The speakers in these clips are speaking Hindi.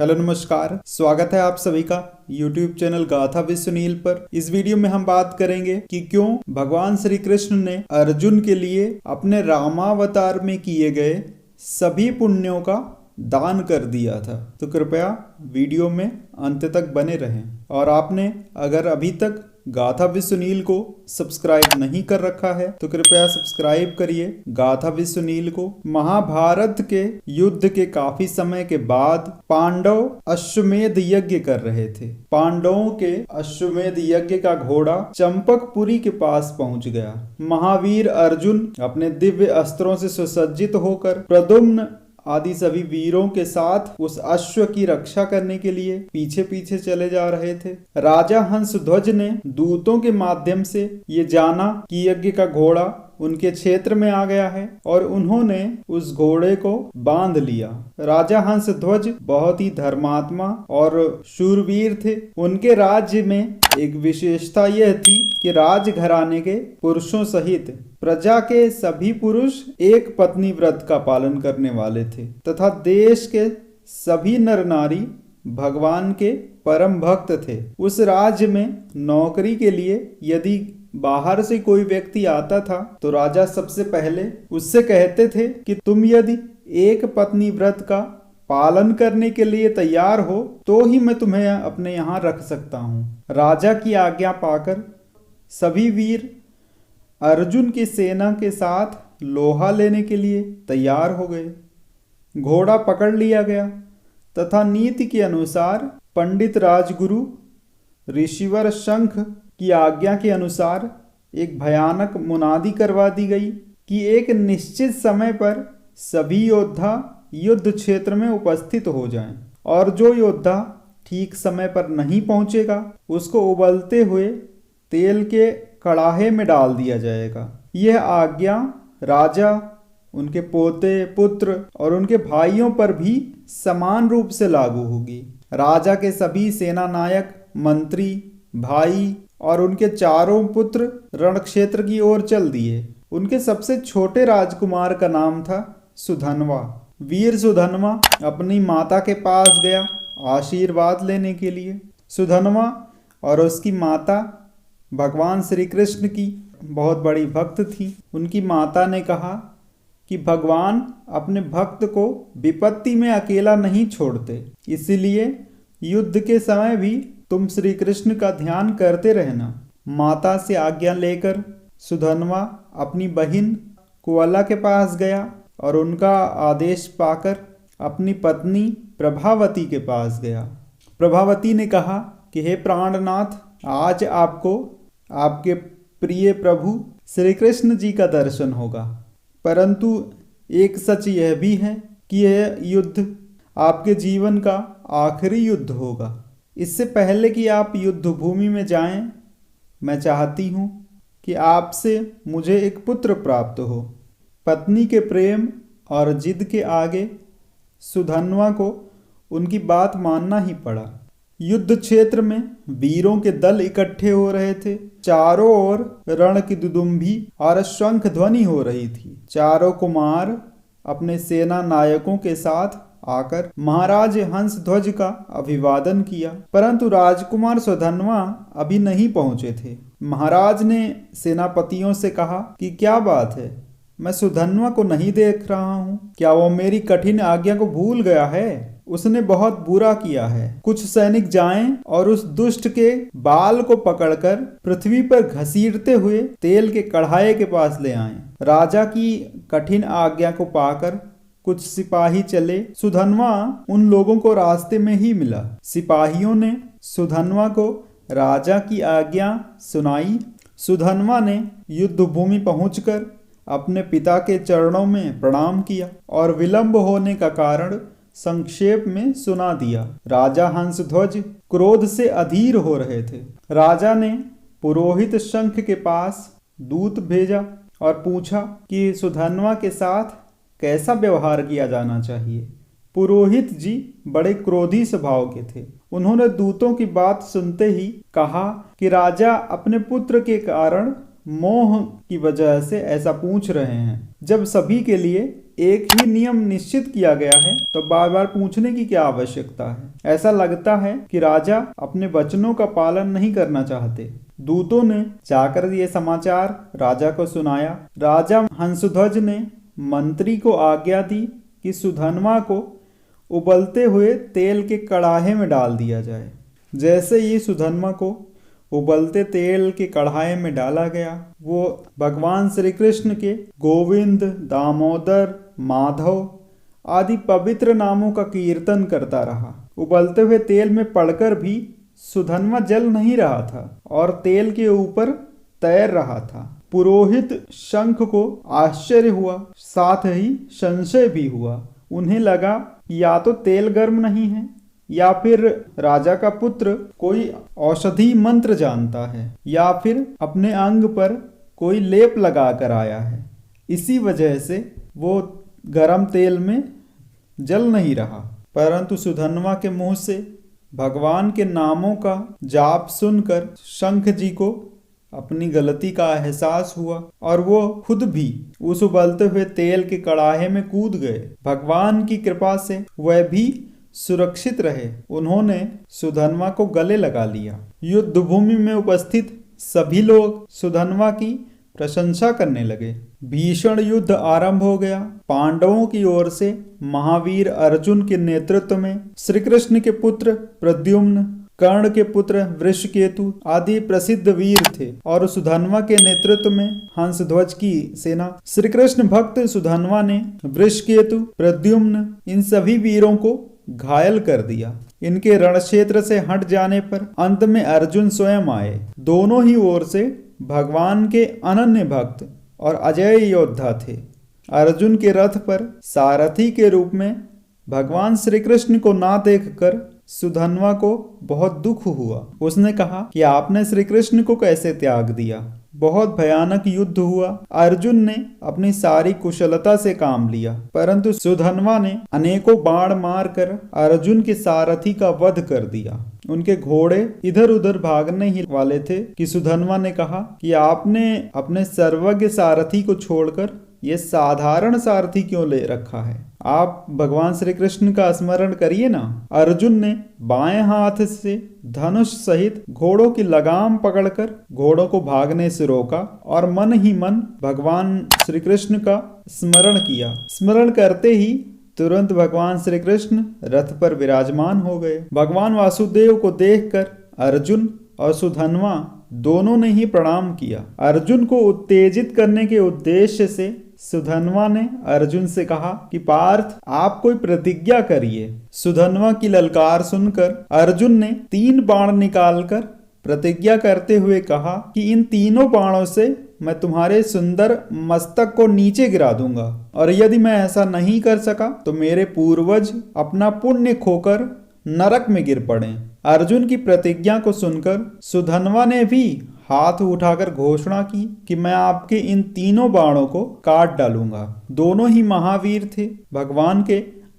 हेलो नमस्कार, स्वागत है आप सभी का YouTube चैनल गाथा विद सुनील पर। इस वीडियो में हम बात करेंगे कि क्यों भगवान श्री कृष्ण ने अर्जुन के लिए अपने रामावतार में किए गए सभी पुण्यों का दान कर दिया था। तो कृपया वीडियो में अंत तक बने रहें। और आपने अगर अभी तक गाथा विद सुनील को सब्सक्राइब नहीं कर रखा है तो कृपया सब्सक्राइब करिए गाथा विद सुनील को। महाभारत के युद्ध के काफी समय के बाद पांडव अश्वमेध यज्ञ कर रहे थे। पांडवों के अश्वमेध यज्ञ का घोड़ा चंपकपुरी के पास पहुंच गया। महावीर अर्जुन अपने दिव्य अस्त्रों से सुसज्जित होकर प्रद्युम्न आदि सभी वीरों के साथ उस अश्व की रक्षा करने के लिए पीछे पीछे चले जा रहे थे। राजा हंसध्वज ने दूतों के माध्यम से ये जाना कि यज्ञ का घोड़ा उनके क्षेत्र में आ गया है और उन्होंने उस घोड़े को बांध लिया। राजा हंसध्वज बहुत ही धर्मात्मा और शूरवीर थे। उनके राज्य में एक विशेषता यह थी कि राजघराने के पुरुषों सहित प्रजा के सभी पुरुष एक पत्नी व्रत का पालन करने वाले थे तथा देश के सभी नर नारी भगवान के परम भक्त थे। उस राज्य में नौकरी के लिए यदि बाहर से कोई व्यक्ति आता था तो राजा सबसे पहले उससे कहते थे कि तुम यदि एक पत्नी व्रत का पालन करने के लिए तैयार हो तो ही मैं तुम्हें अपने यहाँ रख सकता हूँ। राजा की आज्ञा पाकर सभी वीर अर्जुन की सेना के साथ लोहा लेने के लिए तैयार हो गए। घोड़ा पकड़ लिया गया तथा नीति के अनुसार पंडित राजगुरु ऋषिवर शंख की आज्ञा के अनुसार एक भयानक मुनादी करवा दी गई कि एक निश्चित समय पर सभी योद्धा युद्ध क्षेत्र में उपस्थित हो जाएं और जो योद्धा ठीक समय पर नहीं पहुंचेगा उसको उबलते हुए तेल के कड़ाहे में डाल दिया जाएगा। यह आज्ञा राजा, उनके पोते, पुत्र और उनके भाइयों पर भी समान रूप से लागू होगी। राजा के सभी सेना नायक, मंत्री, भाई और उनके चारों पुत्र रणक्षेत्र की ओर चल दिए। उनके सबसे छोटे राजकुमार का नाम था सुधनवा। वीर सुधनवा अपनी माता के पास गया आशीर्वाद लेने के लिए। सुधनवा और उसकी माता भगवान श्री कृष्ण की बहुत बड़ी भक्त थी। उनकी माता ने कहा कि भगवान अपने भक्त को विपत्ति में अकेला नहीं छोड़ते, इसलिए युद्ध के समय भी तुम श्री कृष्ण का ध्यान करते रहना। माता से आज्ञा लेकर सुधनवा अपनी बहिन कुवला के पास गया और उनका आदेश पाकर अपनी पत्नी प्रभावती के पास गया। प्रभावती ने कहा कि हे प्राणनाथ, आज आपको आपके प्रिय प्रभु श्री कृष्ण जी का दर्शन होगा, परंतु एक सच यह भी है कि यह युद्ध आपके जीवन का आखिरी युद्ध होगा। इससे पहले कि आप युद्ध भूमि में जाएं, मैं चाहती हूँ कि आपसे मुझे एक पुत्र प्राप्त हो। पत्नी के प्रेम और जिद के आगे सुधनवा को उनकी बात मानना ही पड़ा। युद्ध क्षेत्र में वीरों के दल इकट्ठे हो रहे थे। चारों ओर रण की दुदुम्भी और शंख ध्वनि हो रही थी। चारों कुमार अपने सेना नायकों के साथ आकर महाराज हंसध्वज का अभिवादन किया, परंतु राजकुमार सुधनवा अभी नहीं पहुंचे थे। महाराज ने सेनापतियों से कहा कि क्या बात है, मैं सुधनवा को नहीं देख रहा हूँ। क्या वो मेरी कठिन आज्ञा को भूल गया है? उसने बहुत बुरा किया है। कुछ सैनिक जाएं और उस दुष्ट के बाल को पकड़कर पृथ्वी पर घसीटते हुए तेल के कढ़ाई के पास ले आएं। राजा की कठिन आज्ञा को पाकर कुछ सिपाही चले। सुधनवा उन लोगों को रास्ते में ही मिला। सिपाहियों ने सुधनवा को राजा की आज्ञा सुनाई। सुधनवा ने युद्ध भूमि पहुंचकर अपने पिता के चरणों में प्रणाम किया और विलंब होने का कारण संक्षेप में सुना दिया। राजा हंसध्वज क्रोध से अधीर हो रहे थे। राजा ने पुरोहित शंख के पास दूत भेजा और पूछा कि सुधनवा के साथ कैसा व्यवहार किया जाना चाहिए। पुरोहित जी बड़े क्रोधी स्वभाव के थे। उन्होंने दूतों की बात सुनते ही कहा कि राजा अपने पुत्र के कारण मोह की वजह से ऐसा पूछ रहे हैं। जब सभी के लिए एक ही नियम निश्चित किया गया है तो बार बार पूछने की क्या आवश्यकता है। ऐसा लगता है कि राजा अपने वचनों का पालन नहीं करना चाहते। दूतों ने जाकर ये समाचार राजा को सुनाया। राजा हंसध्वज ने मंत्री को आज्ञा दी कि सुधनवा को उबलते हुए तेल के कड़ाहे में डाल दिया जाए। जैसे ही सुधनवा को उबलते तेल के कढ़ाई में डाला गया, वो भगवान श्री कृष्ण के गोविंद, दामोदर, माधव आदि पवित्र नामों का कीर्तन करता रहा। उबलते हुए तेल में पड़कर भी सुधनवा जल नहीं रहा था और तेल के ऊपर तैर रहा था। पुरोहित शंख को आश्चर्य हुआ, साथ ही संशय भी हुआ। उन्हें लगा या तो तेल गर्म नहीं है या फिर राजा का पुत्र कोई औषधि मंत्र जानता है या फिर अपने अंग पर कोई लेप लगा कर आया है। इसी वजह से वो गरम तेल में जल नहीं रहा। परंतु सुधनवा के मुंह से भगवान के नामों का जाप सुनकर शंख जी को अपनी गलती का एहसास हुआ और वो खुद भी उस उबलते हुए तेल के कड़ाहे में कूद गए। भगवान की कृपा से वह भी सुरक्षित रहे। उन्होंने सुधनवा को गले लगा लिया। युद्ध भूमि में उपस्थित सभी लोग सुधनवा की प्रशंसा करने लगे। भीषण युद्ध आरंभ हो गया। पांडवों की ओर से महावीर अर्जुन के नेतृत्व में श्री कृष्ण के पुत्र प्रद्युम्न, कर्ण के पुत्र वृषकेतु आदि प्रसिद्ध वीर थे और सुधनवा के नेतृत्व में हंसध्वज की सेना। श्री कृष्ण भक्त सुधनवा ने वृषकेतु, प्रद्युम्न इन सभी वीरों को घायल कर दिया। इनके रण क्षेत्र से हट जाने पर अंत में अर्जुन स्वयं आए। दोनों ही ओर से भगवान के अनन्य भक्त और अजय योद्धा थे। अर्जुन के रथ पर सारथी के रूप में भगवान श्री कृष्ण को ना देखकर सुधनवा को बहुत दुख हुआ। उसने कहा कि आपने श्री कृष्ण को कैसे त्याग दिया। बहुत भयानक युद्ध हुआ। अर्जुन ने अपनी सारी कुशलता से काम लिया, परंतु सुधनवा ने अनेकों बाण मारकर अर्जुन के सारथी का वध कर दिया। उनके घोड़े इधर उधर भागने ही वाले थे कि सुधनवा ने कहा कि आपने अपने सर्वज्ञ सारथी को छोड़कर ये साधारण सारथी क्यों ले रखा है। आप भगवान श्री कृष्ण का स्मरण करिए ना। अर्जुन ने बाएं हाथ से धनुष सहित घोड़ों की लगाम पकड़कर घोड़ों को भागने से रोका और मन ही मन भगवान श्री कृष्ण का स्मरण किया। स्मरण करते ही तुरंत भगवान श्री कृष्ण रथ पर विराजमान हो गए। भगवान वासुदेव को देखकर अर्जुन और सुधनवा दोनों ने ही प्रणाम किया। अर्जुन को उत्तेजित करने के उद्देश्य से सुधनवा ने अर्जुन से कहा कि पार्थ, आप कोई प्रतिज्ञा करिए। सुधनवा की ललकार सुनकर अर्जुन ने 3 बाण निकालकर प्रतिज्ञा करते हुए कहा कि इन तीनों बाणों से मैं तुम्हारे सुंदर मस्तक को नीचे गिरा दूंगा और यदि मैं ऐसा नहीं कर सका तो मेरे पूर्वज अपना पुण्य खोकर नरक में गिर पड़े। अर्जुन की प्रतिज्ञा को सुनकर सुधनवा ने भी हाथ उठाकर घोषणा की कि मैं आपके इन तीनों बाणों को काट डालूंगा। दोनों ही महावीर थे, भगवान के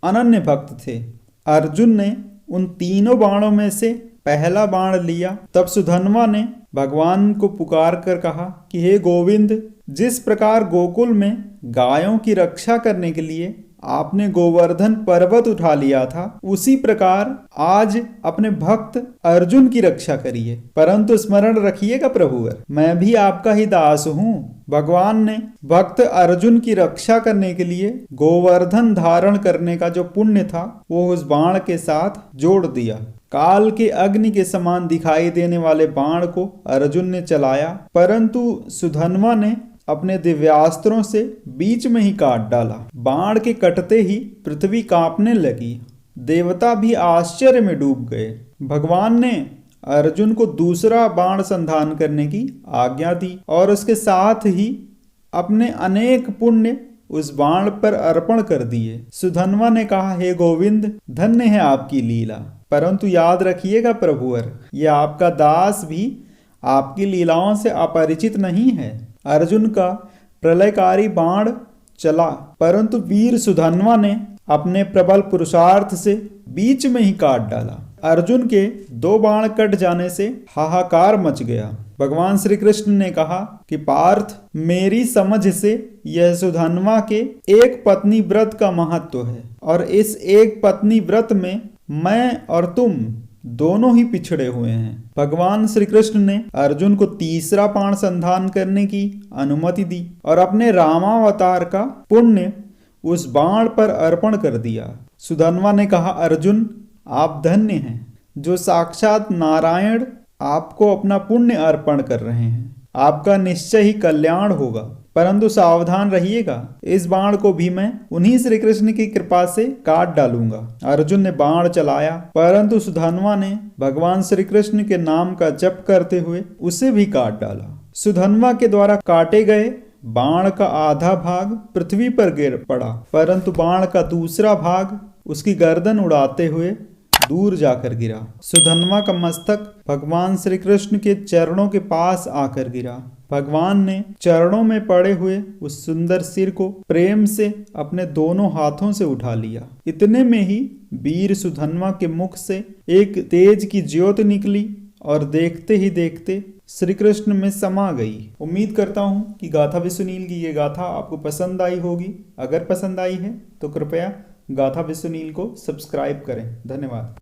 अनन्य भक्त थे। अर्जुन ने उन तीनों बाणों में से पहला बाण लिया। तब सुधनवा ने भगवान को पुकार कर कहा कि हे गोविंद, जिस प्रकार गोकुल में गायों की रक्षा करने के लिए आपने गोवर्धन पर्वत उठा लिया था, उसी प्रकार आज अपने भक्त अर्जुन की रक्षा करिए। परंतु स्मरण रखिएगा प्रभुवर, मैं भी आपका ही दास हूँ। भगवान ने भक्त अर्जुन की रक्षा करने के लिए गोवर्धन धारण करने का जो पुण्य था वो उस बाण के साथ जोड़ दिया। काल के अग्नि के समान दिखाई देने वाले बाण को अर्जुन ने चलाया, परंतु सुधनवा ने अपने दिव्यास्त्रों से बीच में ही काट डाला। बाण के कटते ही पृथ्वी कांपने लगी। देवता भी आश्चर्य में डूब गए। भगवान ने अर्जुन को दूसरा बाण संधान करने की आज्ञा दी और उसके साथ ही अपने अनेक पुण्य उस बाण पर अर्पण कर दिए। सुधनवा ने कहा, हे गोविंद, धन्य है आपकी लीला, परंतु याद रखिएगा प्रभुवर, यह आपका दास भी आपकी लीलाओं से अपरिचित नहीं है। अर्जुन का प्रलयकारी बाण चला, परंतु वीर सुधनवा ने अपने प्रबल पुरुषार्थ से बीच में ही काट डाला। अर्जुन के 2 बाण कट जाने से हाहाकार मच गया। भगवान श्री कृष्ण ने कहा कि पार्थ, मेरी समझ से यह सुधन्वा के एक पत्नी व्रत का महत्व है और इस एक पत्नी व्रत में मैं और तुम दोनों ही पिछड़े हुए हैं। भगवान श्री कृष्ण ने अर्जुन को तीसरा बाण संधान करने की अनुमति दी और अपने रामावतार का पुण्य उस बाण पर अर्पण कर दिया। सुधन्वा ने कहा, अर्जुन, आप धन्य हैं जो साक्षात नारायण आपको अपना पुण्य अर्पण कर रहे हैं। आपका निश्चय ही कल्याण होगा, परंतु सावधान रहिएगा, इस बाण को भी मैं उन्हीं श्री कृष्ण की कृपा से काट डालूंगा। अर्जुन ने बाण चलाया, परंतु सुधन्वा ने भगवान श्री कृष्ण के नाम का जप करते हुए उसे भी काट डाला। सुधन्वा के द्वारा काटे गए बाण का आधा भाग पृथ्वी पर गिर पड़ा, परंतु बाण का दूसरा भाग उसकी गर्दन उड़ाते हुए दूर जाकर गिरा। सुधन्वा का मस्तक भगवान श्री कृष्ण के चरणों के पास आकर गिरा। भगवान ने चरणों में पड़े हुए उस सुंदर सिर को प्रेम से अपने दोनों हाथों से उठा लिया। इतने में ही वीर सुधन्वा के मुख से एक तेज की ज्योति निकली और देखते ही देखते श्री कृष्ण में समा गई। उम्मीद करता हूँ कि गाथा विश्व सुनील की ये गाथा आपको पसंद आई होगी। अगर पसंद आई है तो कृपया गाथा विश्व सुनील को सब्सक्राइब करें। धन्यवाद।